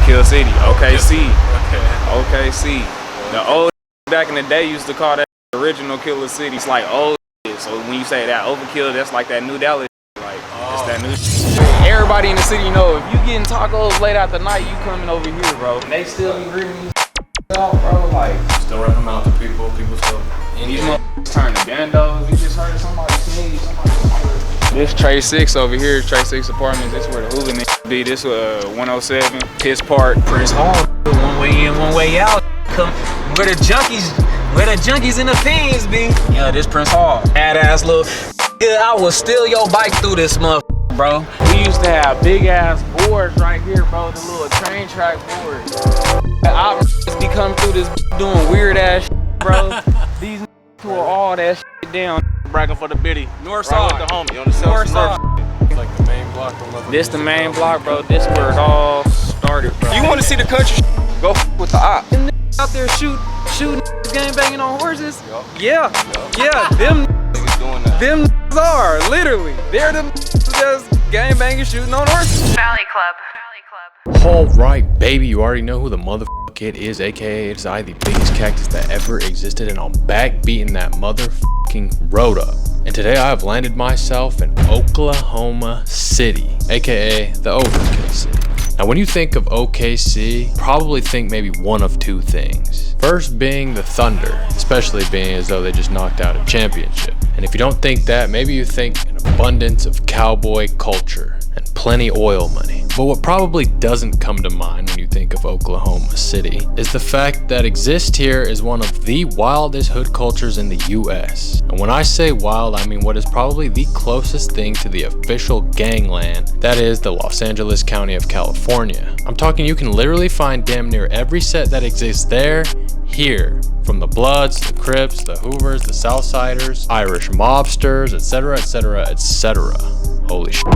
Overkill City, OKC. OKC. The old back in the day used to call that original Killer City. It's like old shit. So when you say that Overkill, that's like that New Dallas. Like it's that new shit. Everybody in the city know if you getting tacos late out the night, you coming over here, bro. And they still be greeting you out, bro. Like still running them out to people. People still. These motherfuckers turning bandos. You just heard somebody sneeze. This Trey 6 over here, Trey 6 Apartments. This where the hooligan be. This 107, Piss Park, Prince Hall. One way in, one way out. Come where the junkies and the fiends be. Yeah, this Prince Hall. Badass little. Yeah, I will steal your bike through this motherfucker, bro. We used to have big ass boards right here, bro. The little train track boards. I be coming through this doing weird ass shit, bro. These tore all that shit down. Bragging for the biddy. Northside. Right with the homie on the North side. It's like the main block. This the main block, bro. This where it all started, bro. You want to see the country? Go with the op. Them out there shooting gang banging on horses. Yep. Yeah. Them doing that. Them are literally. They're them just gang banging shooting on horses. Valley Club. Alright, baby, you already know who the motherfucker it is, aka it's I, the biggest cactus that ever existed, and I'm back beating that motherfucking road up. And today I have landed myself in Oklahoma City, aka the Overkill City. Now when you think of OKC, probably think maybe one of two things. First being the Thunder, especially being as though they just knocked out a championship. And if you don't think that, maybe you think an abundance of cowboy culture and plenty oil money. But what probably doesn't come to mind when you think of Oklahoma City is the fact that exist here is one of the wildest hood cultures in the US. And when I say wild, I mean what is probably the closest thing to the official gangland, that is the Los Angeles County of California. I'm talking you can literally find damn near every set that exists there, here. From the Bloods, the Crips, the Hoovers, the Southsiders, Irish mobsters, etc, etc, etc. Holy shit.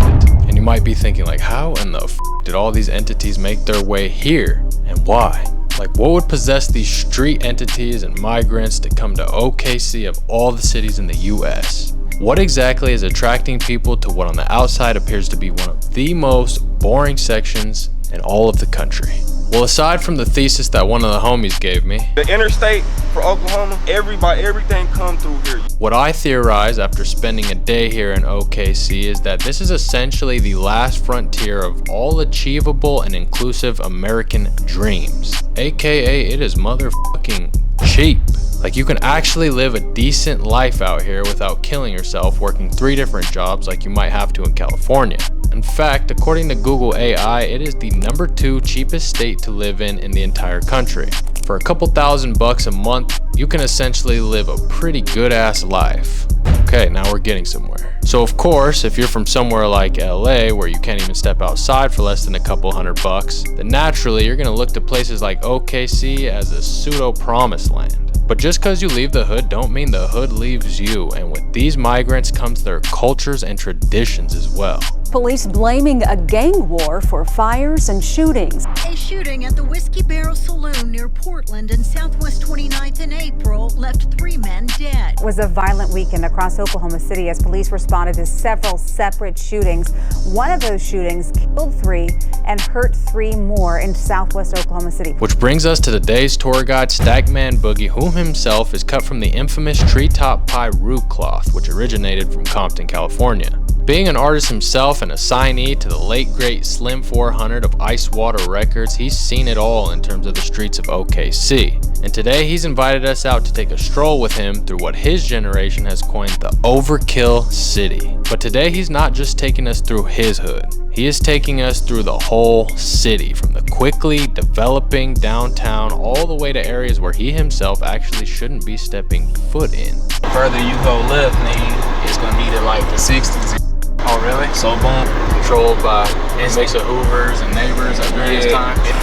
And you might be thinking like, how in the f did all these entities make their way here? And why? Like what would possess these street entities and migrants to come to OKC of all the cities in the US? What exactly is attracting people to what on the outside appears to be one of the most boring sections in all of the country? Well, aside from the thesis that one of the homies gave me, the interstate for Oklahoma, everything come through here. What I theorize after spending a day here in OKC is that this is essentially the last frontier of all achievable and inclusive American dreams. AKA it is motherfucking cheap. Like you can actually live a decent life out here without killing yourself working 3 different jobs like you might have to in California. In fact, according to Google AI, it is the #2 cheapest state to live in the entire country. For a couple $1,000 a month, you can essentially live a pretty good ass life. Okay, now we're getting somewhere. So of course, if you're from somewhere like LA where you can't even step outside for less than a couple $100, then naturally you're gonna look to places like OKC as a pseudo promised land. But just cause you leave the hood don't mean the hood leaves you, and with these migrants comes their cultures and traditions as well. Police blaming a gang war for fires and shootings. A shooting at the Whiskey Barrel Saloon near Portland in Southwest 29th in April left 3 men dead. It was a violent weekend across Oklahoma City as police responded to several separate shootings. One of those shootings killed 3 and hurt 3 more in Southwest Oklahoma City. Which brings us to today's tour guide, STACKMAN Boogie, whom himself is cut from the infamous treetop PIRU cloth, which originated from Compton, California. Being an artist himself and a signee to the late great Slim 400 of Ice Water Records, he's seen it all in terms of the streets of OKC. And today he's invited us out to take a stroll with him through what his generation has coined the Overkill City. But today he's not just taking us through his hood. He is taking us through the whole city, from the quickly developing downtown all the way to areas where he himself actually shouldn't be stepping foot in. The further you go left, nigga, it's gonna be to like the 60s. Oh really? So boom, Controlled by a mix of Hoovers and neighbors at various times. Yeah.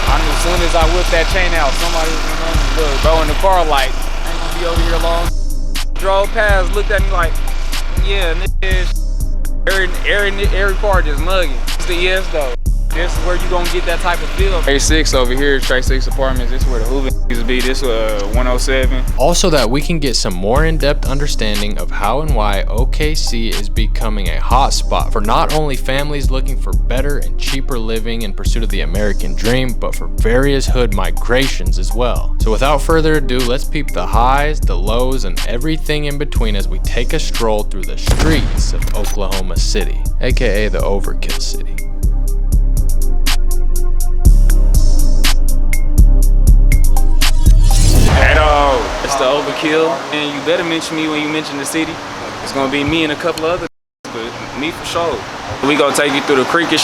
I knew as soon as I whipped that chain out, somebody was gonna look, bro in the car like, I ain't gonna be over here long. Drove past, looked at me like, yeah, nigga, every car just mugging. It's the ES though. this is where you gonna get that type of feel. Trey 6 over here, Trey 6 Apartments. This is where the Hoover used to be. This 107. Also that we can get some more in-depth understanding of how and why OKC is becoming a hotspot for not only families looking for better and cheaper living in pursuit of the American dream, but for various hood migrations as well. So without further ado, let's peep the highs, the lows, and everything in between as we take a stroll through the streets of Oklahoma City, aka the Overkill City. It's the Overkill, and you better mention me when you mention the city. It's gonna be me and a couple other, but me for sure. We gonna take you through the creek and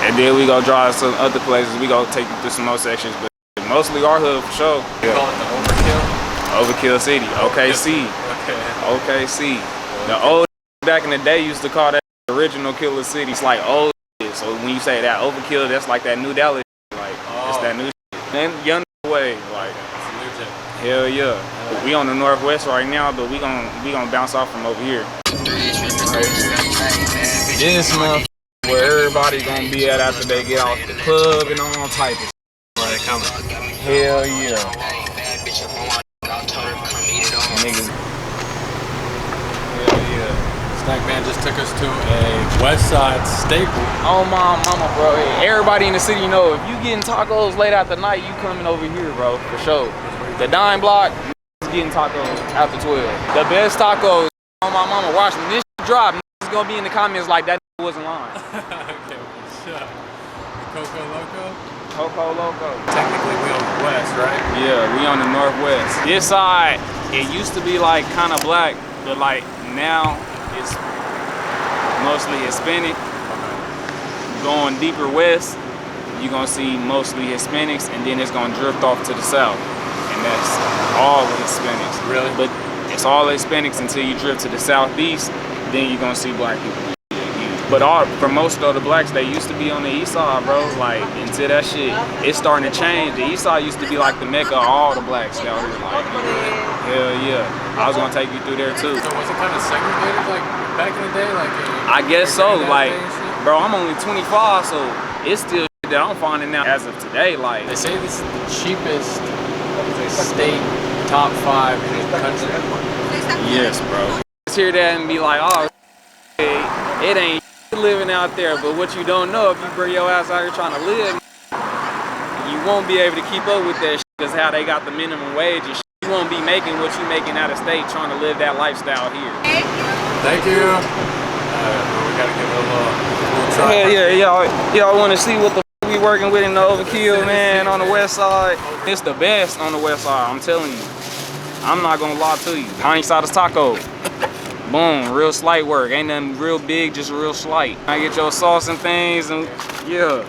and then we gonna drive some other places. We gonna take you through some more sections, but mostly our hood for sure. You call it the Overkill? Overkill City, OKC. Okay. OKC. The old back in the day used to call that the original killer city. It's like old shit. So when you say that Overkill, that's like that new Dallas shit. Like it's that new shit. And young way, like hell yeah. We on the northwest right now, but we gonna bounce off from over here. This month where everybody gonna be at after they get off the club and all type of shit. Hell yeah. Niggas. Hell yeah. STACKMAN just took us to a West Side staple. Oh my mama, bro. Hey, everybody in the city know if you getting tacos late after night, you coming over here, bro, for sure. The Dime Block is getting tacos after 12. The best tacos. Oh my mama, watch when this shit drop, niggas gonna be in the comments like that wasn't lying. Okay, what's up? The Coco Loco? Coco Loco. Technically we on the west, right? Yeah, we on the northwest. This side, it used to be like kind of black, but like now it's mostly Hispanic. Going deeper west, you're gonna see mostly Hispanics, and then it's gonna drift off to the south. And that's all Hispanics. Really? But it's all Hispanics until you drift to the southeast, then you're gonna see black people. But for most of the blacks, they used to be on the east side, bro. Like, until that shit, it's starting to change. The east side used to be like the mecca of all the blacks down here. Like, hell yeah. I was gonna take you through there too. So was it kind of segregated like back in the day? Like, I guess so. Like, bro, I'm only 25, so it's still shit that I'm finding out as of today. Like, they say this is the cheapest state top 5 in the country. Yes, bro. Let's hear that and be like, oh, it ain't living out there. But what you don't know, if you bring your ass out here trying to live, you won't be able to keep up with that shit because how they got the minimum wage and shit. You won't be making what you making out of state trying to live that lifestyle here. Thank you. We gotta give it a little try. Yeah, y'all want to see what the we working with in the Overkill, man, on the west side. It's the best on the west side, I'm telling you. I'm not gonna lie to you. Hindsight taco. Boom, real slight work. Ain't nothing real big, just real slight. I get your sauce and things, and yeah.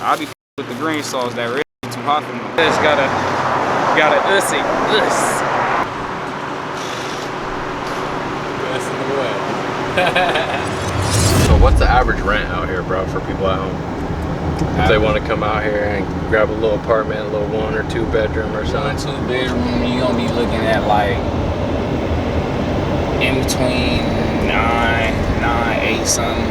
I be with the green sauce. That red too hot for me. Just gotta ussy. Best in the way. So what's the average rent out here, bro, for people at home? If they want to come out here and grab a little apartment, a little 1 or 2 bedroom or something. 1 2 bedroom, you gonna be looking at like in between 8 something,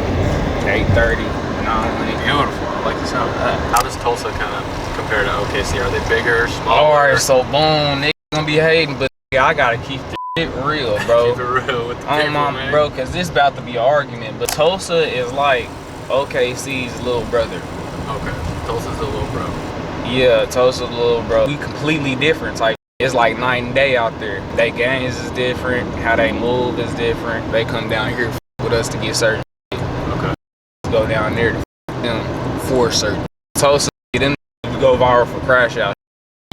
830, 900. Beautiful. I like the sound of that. How does Tulsa kind of compare to OKC? Are they bigger, smaller? Alright, so boom, niggas gonna be hating, but I gotta keep the shit real, bro. Keep it real with the people, man. Bro, cause this about to be an argument, but Tulsa is like OKC's little brother. Okay, Tulsa's the little bro. Yeah, Tulsa's the little bro. We completely different type. It's like night and day out there. They gangs is different. How they move is different. They come down here with us to get certain shit. Okay. Go down there to them for certain. Tulsa, then you go viral for crash out.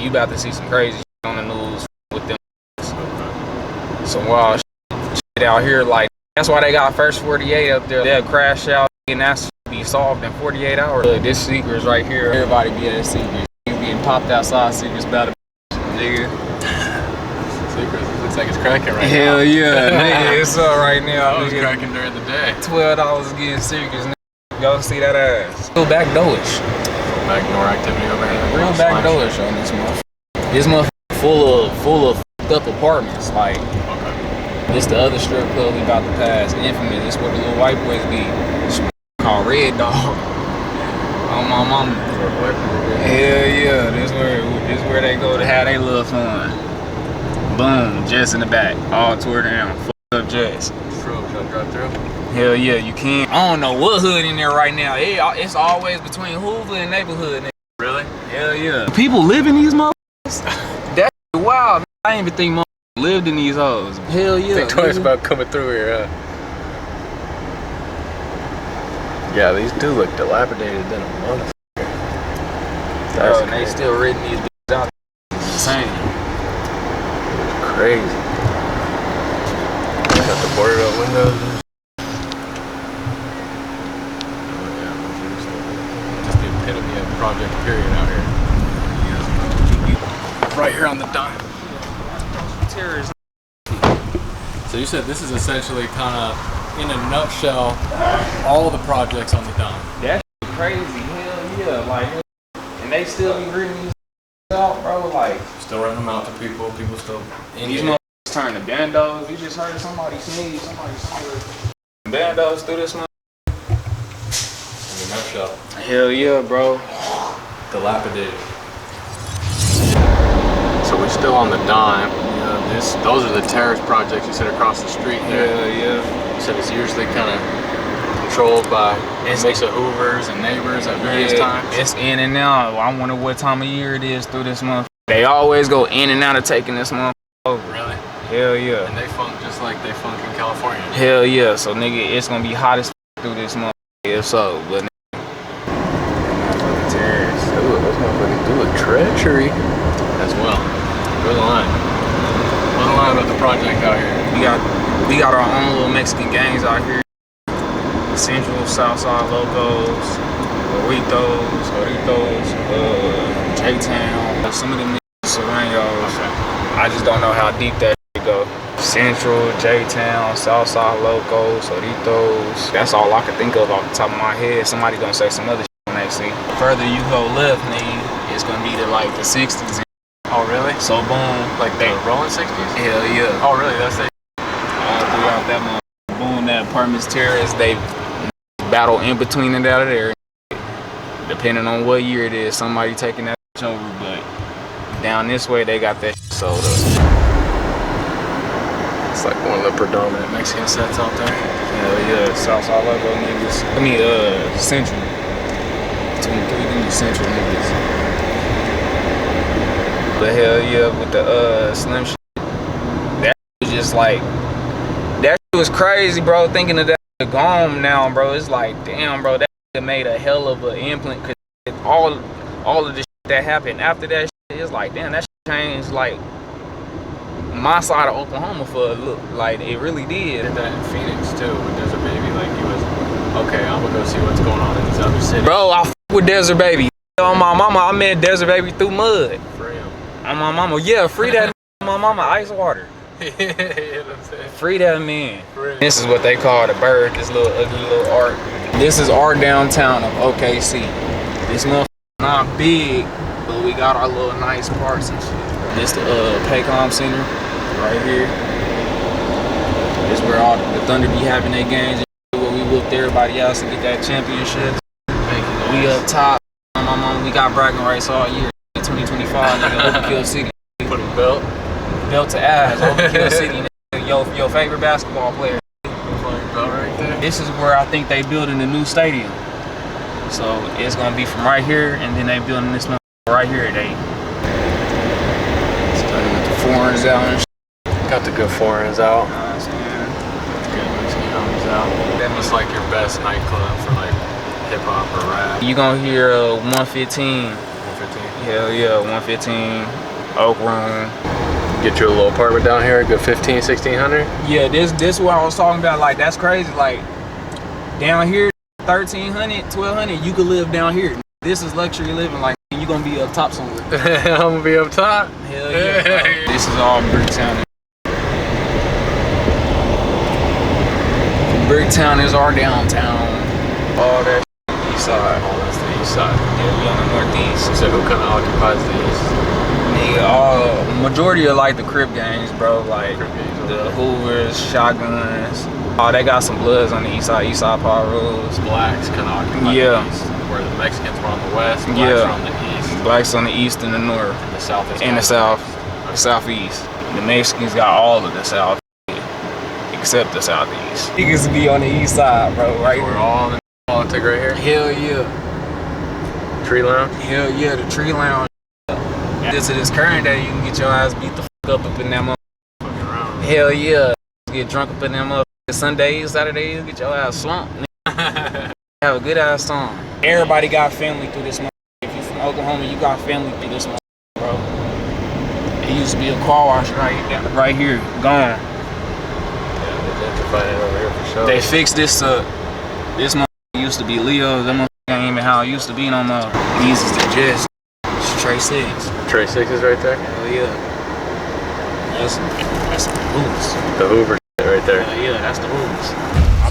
You about to see some crazy shit on the news with them. Okay. Some wild shit out here. Like, that's why they got First 48 up there. They'll crash out and that's be solved in 48 hours. Look, this secret's right here. Everybody be at a secret. You being popped outside, secret's about to nigga. Secret looks like it's cracking right now. Hell yeah, nigga, it's up right now. I was cracking during the day. $12 getting secrets, nigga. Go see that ass. Real backdoorish. Backdoor activity over here. Real backdoorish on this motherfucker. This motherfucker full of up apartments. Like, this the other strip club we about to pass. Infamous. This where the little white boys be. Called Red Dog. On my mama. Hell yeah, this where they go to have their little fun. Boom, Jess in the back, all tore down. Fuck up Jess. Can I drive through? Hell yeah, you can. I don't know what hood in there right now. It's always between Hoover and Neighborhood. Really? Hell yeah. People live in these motherfuckers. That's wild. I ain't even think motherfuckers lived in these hoes. Hell yeah. Think twice about coming through here, huh? Yeah, these do look dilapidated than a motherfucker. Bro, and they still renting these bitches out. Insane. Crazy. Got the boarded up windows. Just the epitome of Project Period out here. Right here on the dime. Terrorists. So you said this is essentially kind of, in a nutshell, all the projects on the dime. That's crazy. Hell yeah. Like, and they still be renting these out, bro. Like, Still renting them out to people. People still in these here. motherfuckers turn to bandos. You just heard somebody sneeze. Somebody sneeze. Bandos through this month. In a nutshell. Hell yeah, bro. Dilapidated. So we're still on the dime. Those are the terrace projects you said across the street there. Hell yeah. You said it's usually kind of controlled by a mix of Hoovers and neighbors at various times. It's in and out. I wonder what time of year it is through this month. They always go in and out of taking this month over. Really? Hell yeah. And they funk just like they funk in California. Hell yeah. So nigga, it's gonna be hot as through this month. If so, but terrorists. Ooh, those motherfuckers do look treachery as well. Good line. What's the line about the project out here? We got our own little Mexican gangs out here. Central, Southside locos, Burritos, J-Town. Some of them niggas Serranos. I just don't know how deep that shit go. Central, J-Town, Southside locos, Doritos. That's all I can think of off the top of my head. Somebody gonna say some other shit when they see. Further you go left, nigga, it's gonna be to like the 60s. Oh, really? So boom, Like the rolling 60s? hell yeah. Oh, really? That's it? All throughout that month. Boom, that apartments terrace, they battle in between and out of there. Depending on what year it is, somebody taking that over, but down this way they got that sold up. It's like one of the predominant Mexican sets out there. Hell yeah, Southside logo niggas. Central. 23 niggas, Central niggas. But hell yeah, with the Slim shit, that was just like, that shit was crazy, bro. Thinking of that gone now, bro. It's like, damn, bro, that shit made a hell of an implant. Cause all of the shit that happened after that shit, it's like, damn, that shit changed like my side of Oklahoma for a look. Like it really did. Did that in Phoenix too with Desert Baby. Like he was, okay, I'm gonna go see what's going on in these other cities. Bro, I f with Desert Baby. On my mama, I met Desert Baby through mud. For real. On my mama, yeah, free that my mama ice water. Free that man. This is what they call the bird, this little ugly little art. This is our downtown of OKC. This motherfucker not big, but we got our little nice parks and shit. This the Paycom Center right here. This where all the Thunder be having their games and shit, where we whooped everybody else to get that championship. We up top. My mama, we got bragging rights all year. 2025, nigga, Overkill City. Put a belt to ass, Overkill City, nigga. Your favorite basketball player. right there. This is where I think they building a new stadium. So it's gonna be from right here, and then they building this one right here. They starting with the foreigns out and shit. Got the good foreigns out. You know what I'm saying? Good Mexican homies out. That was like your best nightclub for like hip hop or rap. You gonna hear 115. 115. Hell yeah, 115, Oak Room. Get you a little apartment down here, a good 15, 1600. Yeah, this what I was talking about. Like that's crazy. Like down here, 1300, 1200, you could live down here. This is luxury living. Like you gonna be up top somewhere. I'm gonna be up top. Hell yeah. Bro. This is all Bricktown. Bricktown is our downtown. All that east side. Oh, that's the east side. Yeah, we on the northeast. So who kind of occupies the east? Nigga, all majority of like the Crip gangs, bro. Like gangs, the Hoovers, Shotguns. Oh, they got some Bloods on the east side PIRUs. Blacks kind of occupy Yeah. the east. where the Mexicans were on the west, blacks are on the east. Blacks on the east and the north. And the south is and the south, the southeast. The Mexicans got all of the south, except the southeast. Niggas be on the east side, bro, right? We're all in the politic right here. Hell yeah. Tree lounge? Hell yeah, the tree lounge. This to this current day, you can get your ass beat the fuck up in that motherfucker. Hell yeah. Get drunk up in that motherfucker. Sundays, Saturdays, get your ass slumped. Have a good ass time. Everybody got family through this motherfucker. If you from Oklahoma, you got family through this motherfucker, bro. It used to be a car wash right here, gone. Yeah, they gentrified it over here for sure. They fixed this up. This motherfucker used to be Leo. That motherfucker ain't even how it used to be no more. These is the Jets. It's TREY 6. TREY 6 is right there? Hell yeah. That's the Hoovers. The Hoover right there. Hell yeah, that's the Hoovers.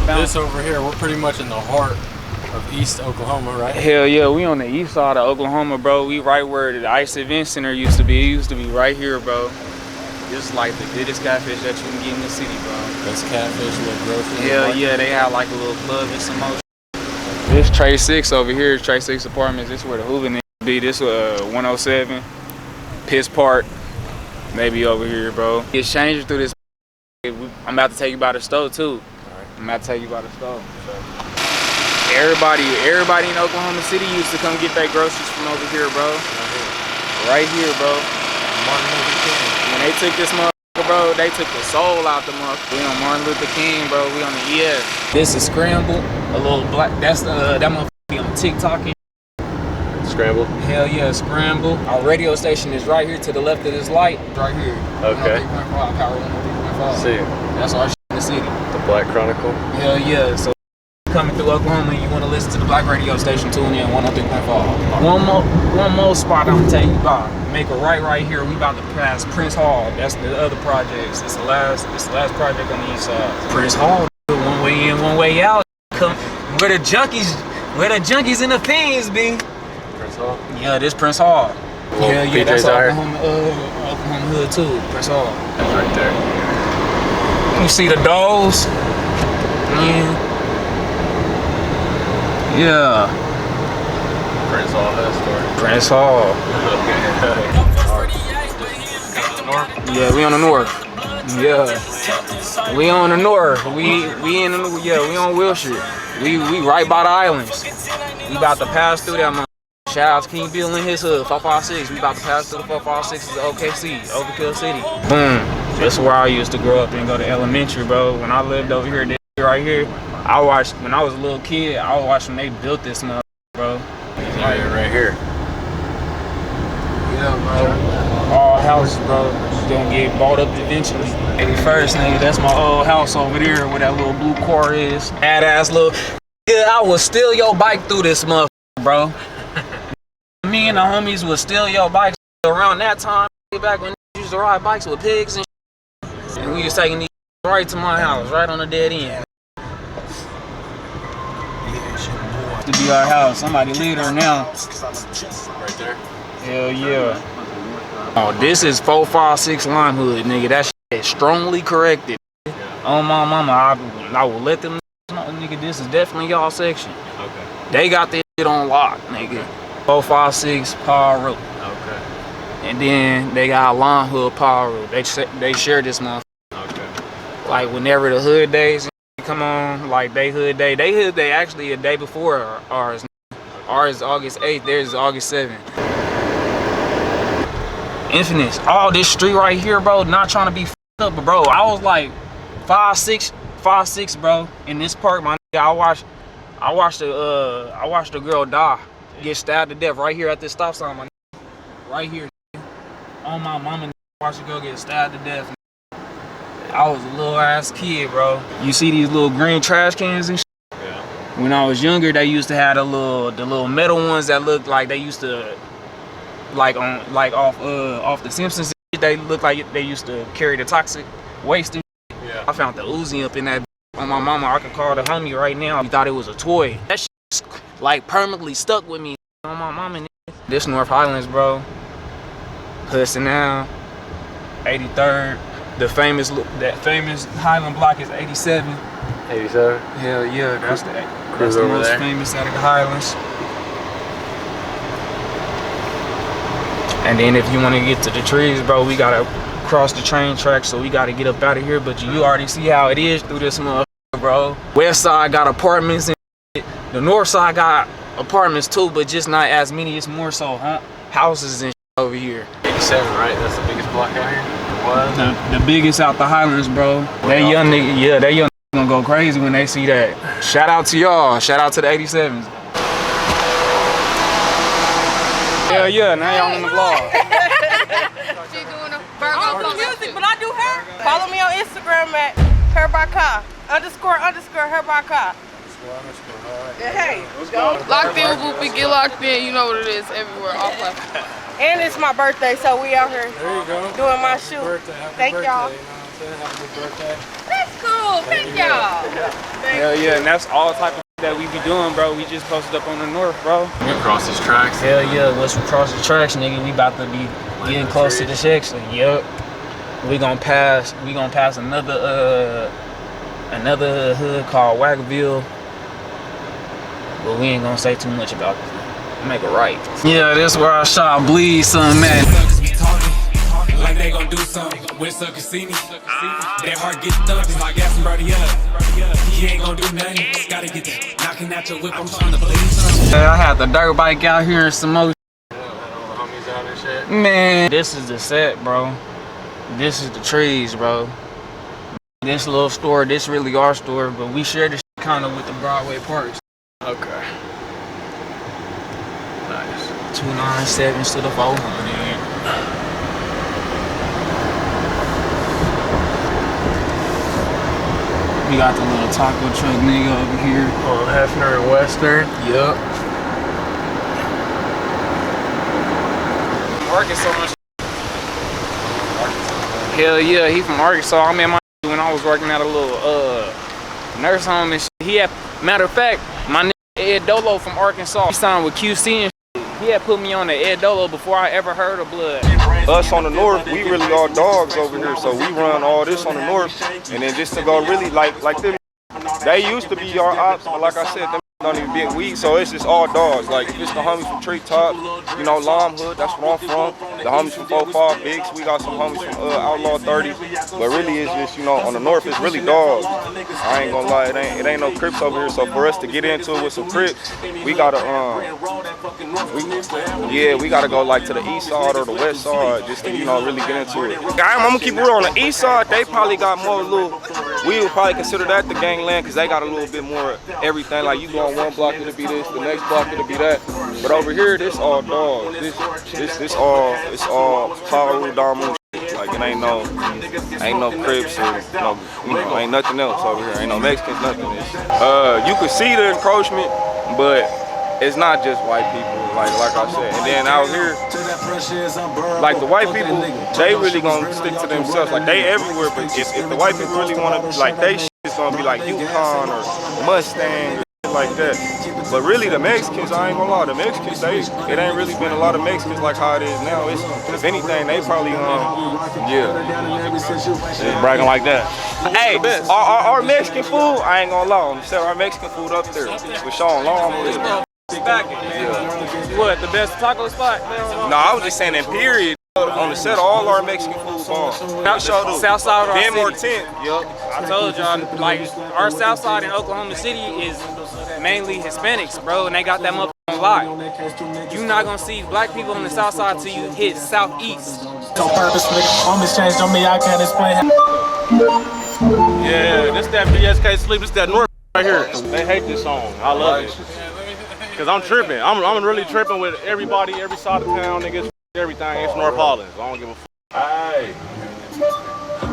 This over here, we're pretty much in the heart of East Oklahoma, right? Hell yeah, we on the east side of Oklahoma, bro. We right where the Ice Event Center used to be. It used to be right here, bro. This is like the goodest catfish that you can get in the city, bro. Best catfish, little grocery. Hell yeah, they had like a little club and some more. This TREY 6 over here, TREY 6 Apartments. This is where the Hoover niggas be. This 107, Piss Park, maybe over here, bro. It's changing through this. I'm about to take you by the stove too. I'm about to take you by the stove. Everybody in Oklahoma City used to come get their groceries from over here, bro. Right here, bro. When they took this motherfucker, bro, they took the soul out the motherfucker. We on Martin Luther King, bro. We on the ES. This is Scramble, a little black. That's that motherfucker be on TikTok. Scramble? Hell yeah, Scramble. Our radio station is right here to the left of this light. Right here. Okay. Power 103.5. See. That's our shit in the city. The Black Chronicle? Hell yeah. So coming through Oklahoma and you want to listen to the black radio station, tune in 103.5. One more spot I'm gonna tell you about. Make a right here. We about to pass Prince Hall. That's the other projects. It's the last project on the east side. Prince Hall, one way in, one way out. Come where the junkies and the fiends be. Prince Hall? Yeah, this Prince Hall. Hell yeah, that's Oklahoma hood too. Prince Hall. That's right there. You see the dolls? Yeah. Prince Hall has story. Prince Hall. Yeah, we on the north. Yeah. We on the north. We on Wilshire. We right by the islands. We about to pass through that. Shout out to King Bill and his hood, 456. We about to pass through the 456 to OKC, OVERK LL CITY. Boom. That's where I used to grow up and go to elementary, bro. When I lived over here, right here, I watched, when I was a little kid, I watched when they built this mother, bro. Right here. Yeah, bro. All houses, bro, gonna get bought up eventually. 81st, nigga, that's my old house over there where that little blue car is. Badass little, yeah, I would steal your bike through this motherfucker, bro. Me and the homies would steal your bikes around that time, back when we used to ride bikes with pigs and shit. And we was taking these right to my house, right on the dead end. To be our house, somebody lead her now. Right there? Hell yeah. Oh, this is 456 Lime Hood, nigga. That shit is strongly corrected. Oh my mama, I will let them know, nigga, this is definitely y'all section. Okay. They got this shit on lock, nigga. 456 PIRU. Okay. And then they got Lime Hood PIRU. They share this month. Okay. Like whenever the hood days come on, like they hood day actually a day before ours. Ours is August 8th, theirs is August 7th. Infinite. All this street right here, bro, not trying to be f***ed up, but bro, I was like 5'6", bro, in this park, my nigga. I watched the girl die, get stabbed to death right here at this stop sign, my nigga. Right here, on my mama, watched the girl get stabbed to death. I was a little ass kid, bro. You see these little green trash cans and shit? Yeah. When I was younger, they used to have the little metal ones that looked like they used to, like off the Simpsons. They looked like they used to carry the toxic waste and shit. Yeah. I found the Uzi up in that. On my mama, I could call the homie right now. He thought it was a toy. That shit like permanently stuck with me. On my mama. This North Highlands, bro. Hudson now, 83rd. That famous Highland block is 87. 87? Hell yeah, that's the Cruise over most there. famous out of the Highlands. And then if you want to get to the trees, bro, we gotta cross the train track, so we gotta get up out of here. But you already see how it is through this motherfucker, bro. West side got apartments and shit. The north side got apartments too, but just not as many. It's more so houses and shit over here. 87, right? That's the biggest block out here. What? The biggest out the Highlands, bro. That young nigga, yeah, that young nigga gonna go crazy when they see that. Shout out to y'all. Shout out to the 87s. Hell yeah, now y'all on the vlog. She doing a burger. I don't do music, but I do hair. Follow me on Instagram at hairbyka _ hairbyka. Hey, locked in, Whoopi, get locked in. You know what it is everywhere, all platforms. and it's my birthday, so we out here doing my shoot. Thank y'all. That's cool. Thank y'all. Hell yeah, and that's all type of that we be doing, bro. We just posted up on the north, bro. We cross these tracks. Hell yeah, once we cross the tracks, nigga, we about to be getting close to the section. Yup. We gonna pass another hood called WAGAVILLE. But we ain't gonna say too much about it. Make it right. Yeah, this where I shot bleed something, man. Like they gon' do something when suckers see me. Their heart get thumped, just like gas and birdie up. He ain't gon' do nothing, just gotta get that. Knocking out your whip, I'm trying to believe something. I had the dirt bike out here and some more. Man, this is the set, bro. This is the trees, bro. This little store, this really our store, but we share this kind of with the Broadway Parks. Okay. Nice. 297 to the 400. We got the little taco truck nigga over here. On Hefner and Western. Yup. Arkansas. Hell yeah, he from Arkansas. I met my when I was working at a little nurse home and shit. He had, matter of fact, my nigga Ed Dolo from Arkansas, he signed with QC and shit. He had put me on the Ed Dolo before I ever heard of blood. Us on the north, we really are dogs over here, so we run all this on the north, and then just to go really like them, they used to be our ops, but like I said, them don't even be weed, so it's just all dogs. Like if it's the homies from Treetop, you know, Lime Hood, that's where I'm from. The homies from 4-5 Bigs, we got some homies from Outlaw 30, but really it's just, you know, on the north it's really dogs. I ain't gonna lie, it ain't no Crips over here, so for us to get into it with some Crips, we gotta we gotta go like to the east side or the west side just to, you know, really get into it. I'm gonna keep it real, on the east side, they probably got more little, we would probably consider that the gangland because they got a little bit more everything. Like you go on one block, it'll be this, the next block, it'll be that. But over here, this all dogs. This all, it's all PIRU, Damu. Like it ain't no Crips or no, you know, ain't nothing else over here. Ain't no Mexicans, nothing. You could see the encroachment, but it's not just white people. Like I said, and then out here, like the white people, they really gonna stick to themselves. Like they everywhere, but if the white people really wanna, like they shit is gonna be like Yukon or Mustang or shit like that. But really the Mexicans, I ain't gonna lie, the Mexicans, it ain't really been a lot of Mexicans like how it is now. It's, if anything, they probably just bragging like that. Hey, our Mexican food, I ain't gonna lie, I'm saying our Mexican food up there with Sean Long with it. Yeah. What, the best taco spot? No, I was just saying in period. On the set, all our Mexican food bomb. South side of our Ben more city. 10. Yup. I told y'all, like our south side in Oklahoma City is mainly Hispanics, bro, and they got that motherfucking lie. You not gonna see black people on the south side till you hit southeast. On purpose, homies changed on me, I can't explain. Yeah, this that BSK Sleep, this that North right here. They hate this song. I love it. Cause I'm tripping. I'm really tripping with everybody, every side of town, niggas, everything. It's North Hollands. I don't give a fuck. Hey.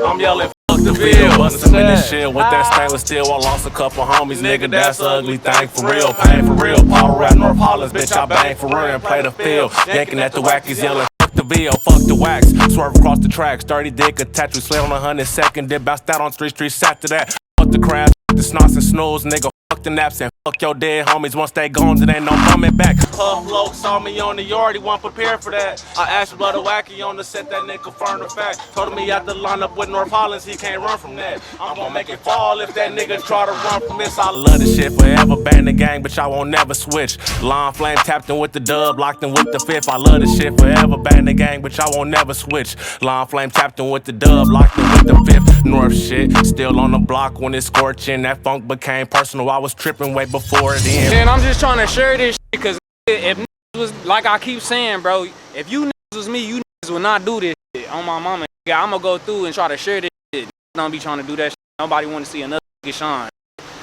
I'm yelling, fuck the bill. Bustin' in this shit with that stainless steel. I lost a couple homies, nigga, that's an ugly thing for real. Pain for real. Power rap North Hollands, bitch, I bang for real and play the field. Yanking at the wackies, yelling, fuck the bill, fuck the wax. Swerve across the tracks, 30 dick attached. We slid on 102nd, then bounced out on 3 streets after that. Fuck the crash, the snots and snooze, nigga, fuck the naps and Fuck your dead homies, once they gone, then ain't no coming back. Puff Loke saw me on the yard, he wasn't prepared for that. I asked Blood Wacky on the set, that nigga confirmed the fact. Told me he had to line up with North Hollands, he can't run from that. I'm gonna make it fall if that nigga try to run from this. I love this shit forever, bang the gang, but y'all won't never switch. Line Flame tapped in with the dub, locked in with the fifth. I love this shit forever, bang the gang, but y'all won't never switch. Line Flame tapped in with the dub, locked in with the fifth. North shit, still on the block when it's scorching. That funk became personal, I was tripping way before it ended. And I'm just trying to share this shit, because if was, like I keep saying, bro, if you was me, you would not do this shit on my mama. I'm gonna go through and try to share this shit. Don't be trying to do that shit. Nobody want to see another nigga shine.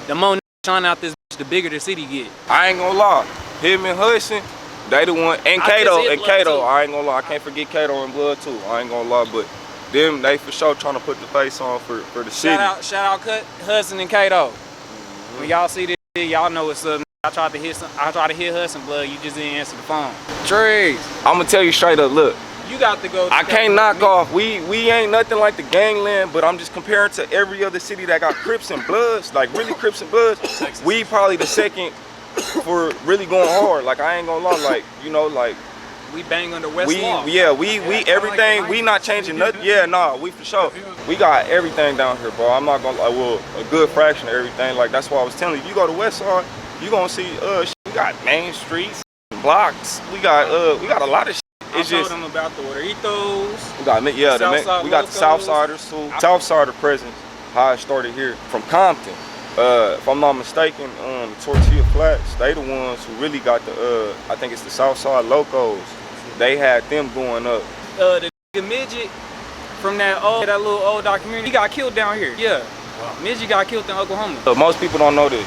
The more shine out this bitch, the bigger the city get. I ain't gonna lie, him and Hudson, they the one, and Kato, I ain't gonna lie, I can't forget Kato and Blood too. I ain't gonna lie, but them, they for sure trying to put the face on for the city. Shout out Hudson and Kato. When y'all see this shit, y'all know what's up. I tried to hit Hudson, Blood, you just didn't answer the phone. TREY, I'm gonna tell you straight up, look. you got to go. I can't knock off. We ain't nothing like the gangland, but I'm just comparing to every other city that got Crips and Bloods, like really Crips and Bloods. We probably the second for really going hard. Like I ain't gonna lie, like you know, like we bang on the West Law. Yeah, we everything. Like we not changing nothing. Yeah, nah, we for sure. We got everything down here, bro. I'm not gonna lie. Well, a good fraction of everything. Like that's why I was telling you. If you go to West Side, you gonna see we got main streets, blocks. We got a lot of shit. It's I told them about the Ethos. We got we got the Southsiders too. Southsider presence. How it started here from Compton. If I'm not mistaken, the Tortilla Flats, they the ones who really got the I think it's the Southside Locos. They had them going up. The midget from that little old documentary, he got killed down here. Yeah. Wow. Midget got killed in Oklahoma. Most people don't know this.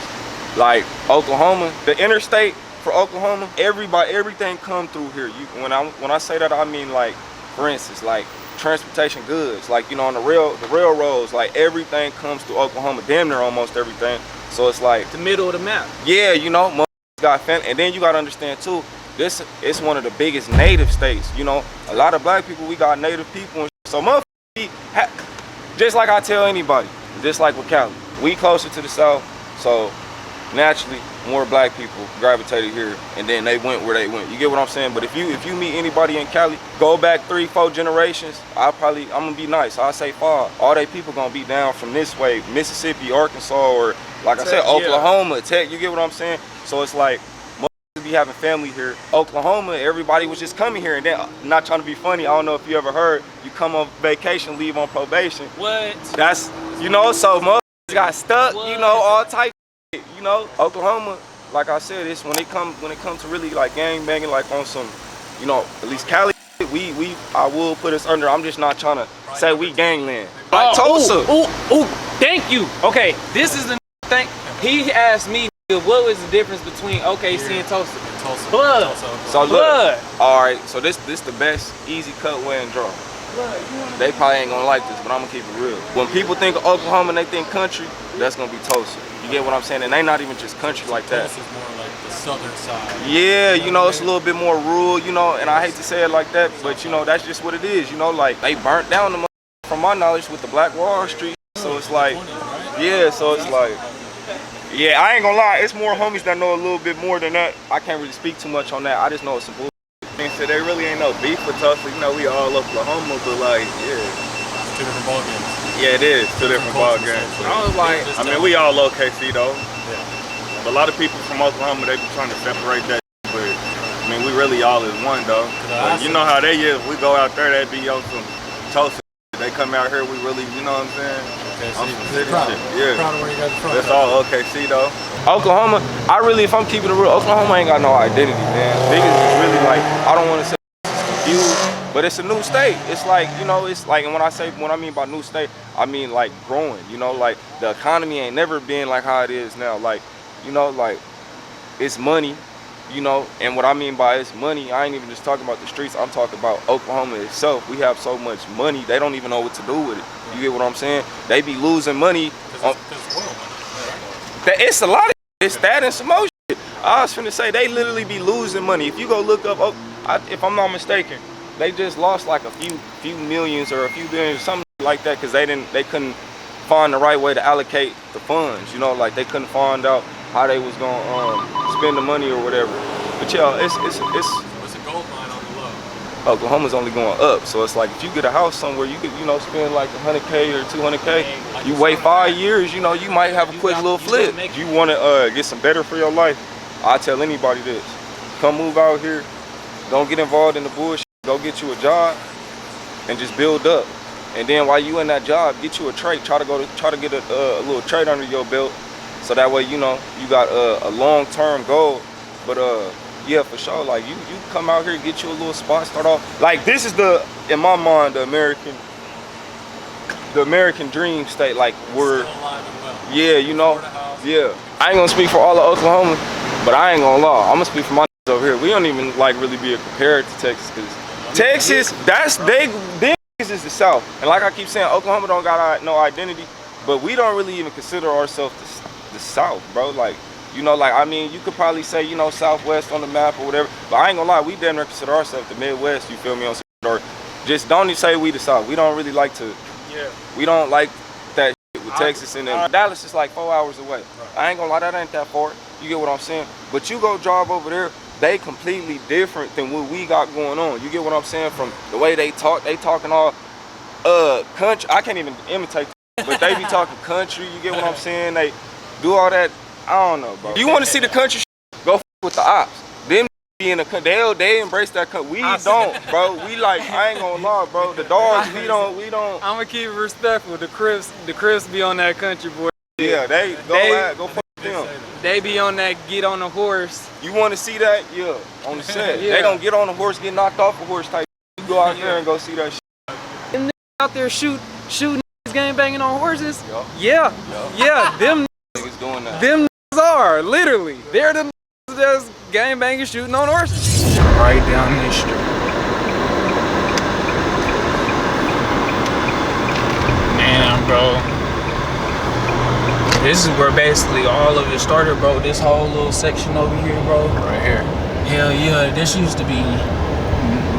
Like Oklahoma, the interstate for Oklahoma, everything come through here. When I say that, I mean like, for instance, like transportation goods, like you know on the railroads, like everything comes through Oklahoma, damn near almost everything. So it's like the middle of the map. Yeah, you know, got and then you gotta understand too, this it's one of the biggest native states. You know, a lot of black people, we got native people, and so motherfuckers, just like I tell anybody, just like with Cali, we closer to the south, so naturally more black people gravitated here, and then they went where they went. You get what I'm saying? But if you meet anybody in Cali, go back 3-4 generations, I'm gonna be nice. I say 5. All they people gonna be down from this way, Mississippi, Arkansas, or like I said, Oklahoma, Tech. You get what I'm saying? So it's like motherfuckers be having family here. Oklahoma, everybody was just coming here, and then not trying to be funny. I don't know if you ever heard, you come on vacation, leave on probation. What? That's so motherfuckers got stuck. What? You know, all type. You know, Oklahoma, like I said, it's when it comes to really like gang banging, like on some, you know, at least Cali, I will put us under. I'm just not trying to say we gangland. Like Tulsa. Ooh, thank you. Okay, this is the thing. He asked me what was the difference between OKC and Tulsa. Blood. So look, all right. So this the best easy cut, way and draw. They probably ain't gonna like this, but I'm gonna keep it real. When people think of Oklahoma and they think country, that's gonna be Tulsa. You get what I'm saying? And they not even just country like that. Tulsa's more like the southern side. Yeah, you know, it's a little bit more rural, you know, and I hate to say it like that, but you know, that's just what it is, you know, like they burnt down the from my knowledge with the Black Wall Street. So it's like, yeah, so it's like, yeah, I ain't gonna lie, it's more homies that know a little bit more than that. I can't really speak too much on that. I just know it's some bullshit. So there really ain't no beef with Tulsa. You know, we all Oklahoma, but like, yeah. It's 2 different ball games. Yeah, it is 2 different ball games. I was like, I mean, we all OKC though. Yeah. But a lot of people from Oklahoma, they be trying to separate that, but I mean, we really all is one though. Like, you know how they is. We go out there, they be on some Tulsa. They come out here, we really, you know what I'm saying? OKC. On some city shit. Yeah. Proud of where you guys are from. That's all OKC though. Oklahoma, if I'm keeping it real, Oklahoma ain't got no identity, man. Niggas is really like, I don't want to say it's confused, but it's a new state. It's like, you know, it's like, and when I mean by new state, I mean like growing, you know, like the economy ain't never been like how it is now. Like, you know, like it's money, you know, and what I mean by it's money, I ain't even just talking about the streets, I'm talking about Oklahoma itself. We have so much money, they don't even know what to do with it. You get what I'm saying? They be losing money. It's a lot of it's that and some more shit. I was finna say, they literally be losing money. If you go look up, if I'm not mistaken, they just lost like a few millions or a few billions or something like that because they couldn't find the right way to allocate the funds. You know, like they couldn't find out how they was gonna spend the money or whatever. But yeah, it's What's a gold mine on the low? Oklahoma's only going up, so it's like if you get a house somewhere, you could, you know, spend like 100K or 200K. You wait 5 years, you know, you might have a quick little flip. You want to get some better for your life? I tell anybody this: come move out here. Don't get involved in the bullshit. Go get you a job and just build up. And then while you in that job, get you a trade. Try to get a little trade under your belt, so that way, you know, you got a long-term goal. But yeah, for sure, like you come out here, get you a little spot, start off. Like this is in my mind, the American dream state, like we're, yeah, you know, yeah. I ain't gonna speak for all of Oklahoma, but I ain't gonna lie, I'm gonna speak for my over here. We don't even like really be compared to Texas, because Texas, them is the South. And like I keep saying, Oklahoma don't got no identity, but we don't really even consider ourselves the South, bro. Like, you know, like, I mean, you could probably say, you know, Southwest on the map or whatever, but I ain't gonna lie, we damn near consider ourselves the Midwest, you feel me? Or just don't even say we the South. We don't really like to, we don't like that shit with Texas, and then Dallas is like 4 hours away. Right. I ain't gonna lie, that ain't that far. You get what I'm saying? But you go drive over there, they completely different than what we got going on. You get what I'm saying? From the way they talking all country. I can't even imitate, but they be talking country. You get what I'm saying? They do all that. I don't know, bro. You want to see the country shit? Go with the ops. Them be in the country. They embrace that country. We don't, bro. We like, I ain't gonna lie, bro. The dogs, we don't. I'm gonna keep it respectful. The Crips be on that country boy. Yeah, they go fuck them. They be on that get on the horse. You want to see that? Yeah, on the set. They don't get on the horse, get knocked off a horse type. You go out there and go see that shit. Them niggas out there shooting gang banging on horses. Yeah. Them niggas doing that. Them niggas are literally. They're the niggas that's gang banging shooting on horses. Right down this street. Man, bro. This is where basically all of it started, bro. This whole little section over here, bro. Right here. Hell yeah, this used to be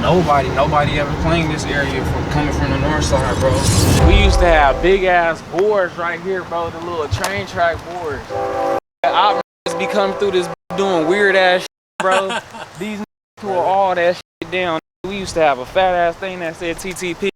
nobody ever claimed this area from coming from the north side, bro. We used to have big ass boards right here, bro. The little train track boards. Our be coming through this doing weird ass shit, bro. These tore all that shit down. We used to have a fat ass thing that said TTP.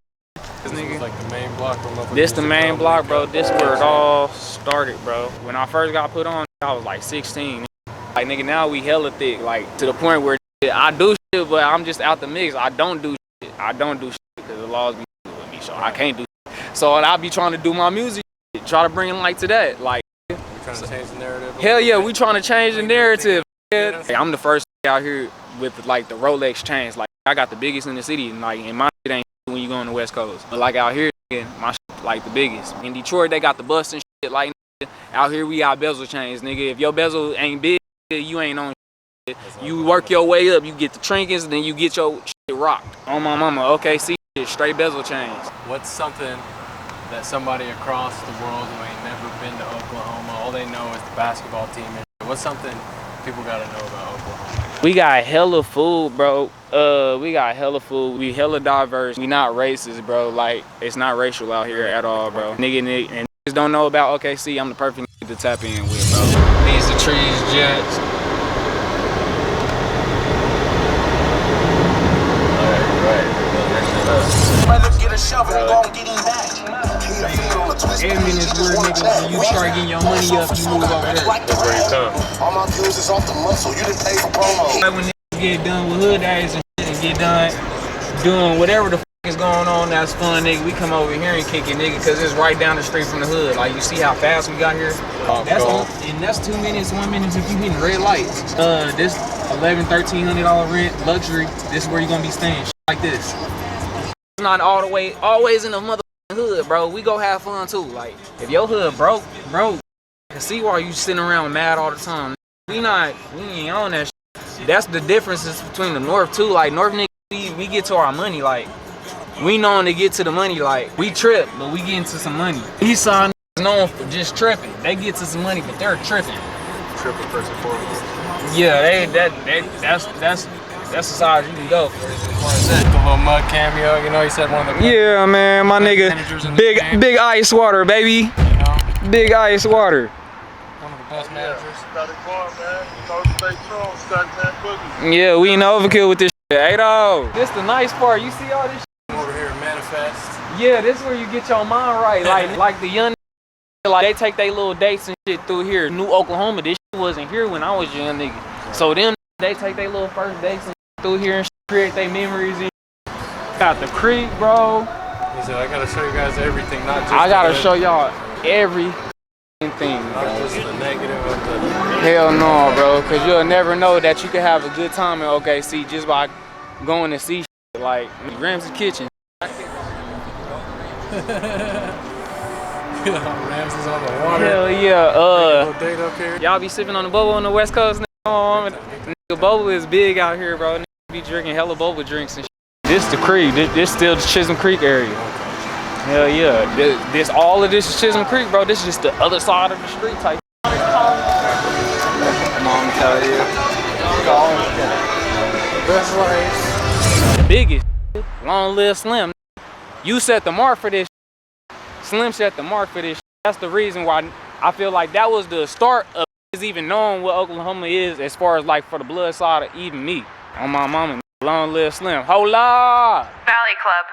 This is like the main block. This the main block, bro. This where it all started, bro. When I first got put on, I was like 16. Like, nigga, now we hella thick, like to the point where I do shit, but I'm just out the mix. I don't do shit. Because the laws be with me, so I can't do shit. So I be trying to do my music shit, try to bring light to that. Like, we trying to change the narrative. Hell yeah, we trying to change the narrative. Hey, I'm the first out here with like the Rolex chains. Like, I got the biggest in the city, and like in my shit ain't when you go on the West Coast. But like out here, my shit like the biggest. In Detroit, they got the bust and shit. Like, out here we got bezel chains, nigga. If your bezel ain't big, you ain't on shit. You work your way up, you get the trinkets, and then you get your shit rocked. On my mama, OKC, straight bezel chains. What's something that somebody across the world who ain't never been to Oklahoma, all they know is the basketball team? What's something people gotta know about Oklahoma? We got hella food, bro. We got hella food. We hella diverse. We not racist, bro. Like, it's not racial out here at all, bro. And niggas don't know about OKC. I'm the perfect nigga to tap in with, bro. These the trees, Jets. Every minute weird niggas, when you start getting your money up, you move over there. That's where you come. All my views is off the muscle, you didn't pay for promo. Like when niggas get done with hood days and shit and get done doing whatever the is going on that's fun, nigga, we come over here and kick it, nigga, because it's right down the street from the hood. Like, you see how fast we got here? That's 2 minutes, 1 minute if you hitting red lights. This $1,100–1,300 rent, luxury, this is where you're gonna be staying, like this. It's not all the way, always in the motherfucking hood, bro. We go have fun too. Like, if your hood broke, I can see why you sitting around mad all the time. We ain't on that shit. That's the differences between the north too. Like, north niggas, we get to our money, like, we known to get to the money, like, we trip, but we get into some money. East side niggas known for just tripping. They get to some money, but they're tripping. Tripping first and foremost. Yeah, that's the size you can go for. The little mud cameo, you know, he said one of the yeah, man, my nigga, big ice water, baby. You know? Big ice water. One of the house managers. Got it going, man. You know, stay tuned. STACKMAN Boogie. Yeah, we in overkill with this shit. Hey, though. This the nice part. You see all this shit? Over here, manifest. Yeah, this where you get your mind right. Like the young, like they take their little dates and shit through here. New Oklahoma, this shit wasn't here when I was a young nigga. So them, they take their little first dates and shit through here and shit, create their memories. And got the creek, bro. He said, I gotta show you guys everything, not just I gotta the show y'all everything. Not just the negative of the... Hell no, bro, because you'll never know that you can have a good time in OKC just by going to see shit like Ramsey's Kitchen. Ramsey's on the water. Hell yeah. Date up here. Y'all be sipping on the bubble on the West Coast? Nigga, bubble is big out here, bro. Nigga be drinking hella bubble drinks and shit. This the creek. This still the Chisholm Creek area. Hell yeah. This all of this is Chisholm Creek, bro. This is just the other side of the street type. Mom tell you. Best life. The biggest. Long live Slim. You set the mark for this. Slim set the mark for this. That's the reason why I feel like that was the start of even knowing what Oklahoma is as far as like for the blood side of even me. On my mama. Long live Slim. Hola! Valley Club.